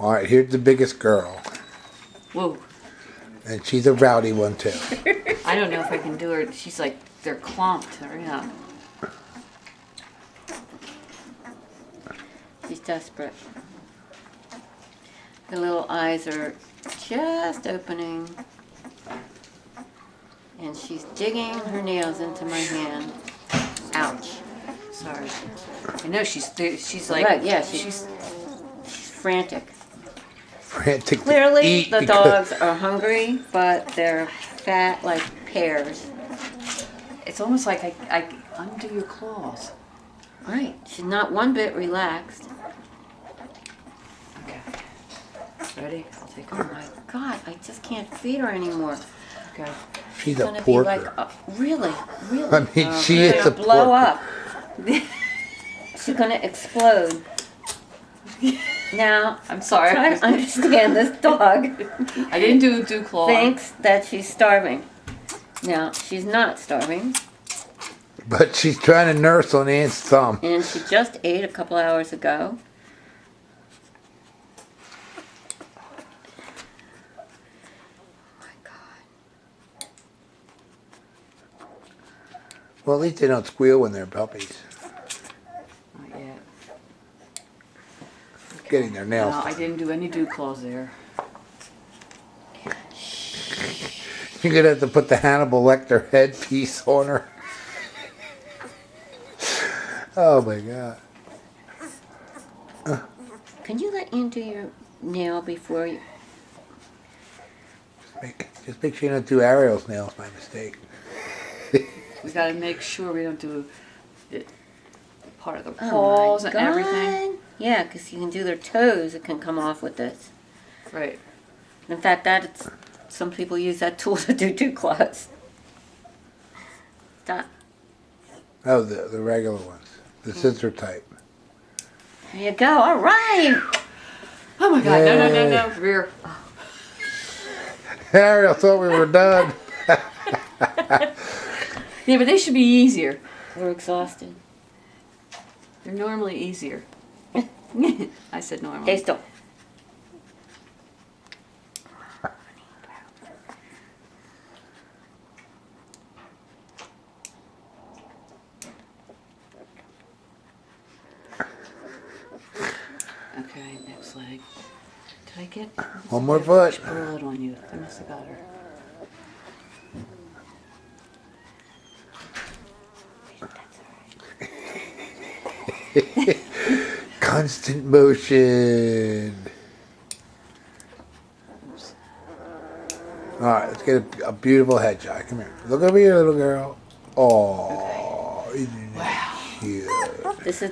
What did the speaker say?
Alright, here's the biggest girl. Whoa. And she's a rowdy one too. I don't know if I can do her. She's like, they're clumped. Yeah. She's desperate. The little eyes are just opening. And she's digging her nails into my hand. Ouch. Sorry. I know she's like, right, yeah, she's frantic. Frantic. Clearly, the dogs are hungry, but they're fat like pears. It's almost like I undo your claws. Right. She's not one bit relaxed. Okay. Ready? I'll take her. Oh my God! I just can't feed her anymore. Okay. She's a porker. Like, really. I mean, she is a blow porker. Up. She's gonna explode. Now, I'm sorry. I don't understand this dog. I didn't do claw. Thinks that she's starving. Now, she's not starving. But she's trying to nurse on Aunt's thumb. And she just ate a couple hours ago. Oh my God. Well, at least they don't squeal when they're puppies. Not yet. Getting their nails. No, I didn't do any dew claws there. You're going to have to put the Hannibal Lecter headpiece on her. Oh my God. Can you let Ian do your nail before you... Just make sure you don't do Ariel's nails by mistake. We got to make sure we don't do part of the paws and everything. Yeah, because you can do their toes. It can come off with this. Right. In fact, some people use that tool to do dew claws. Stop. Oh, the regular ones. The scissor type. There you go. All right. Oh my God. Yay. No. Rear. Ariel thought we were done. Yeah, but they should be easier. We're exhausted. They're normally easier. I said normally. Stay still. Okay, next leg. Did I get One more foot. Put a load on you. I must have got her. Constant motion. Oops. All right, let's get a beautiful headshot. Come here. Look over here, little girl. Oh, Okay. wow. Cute. This is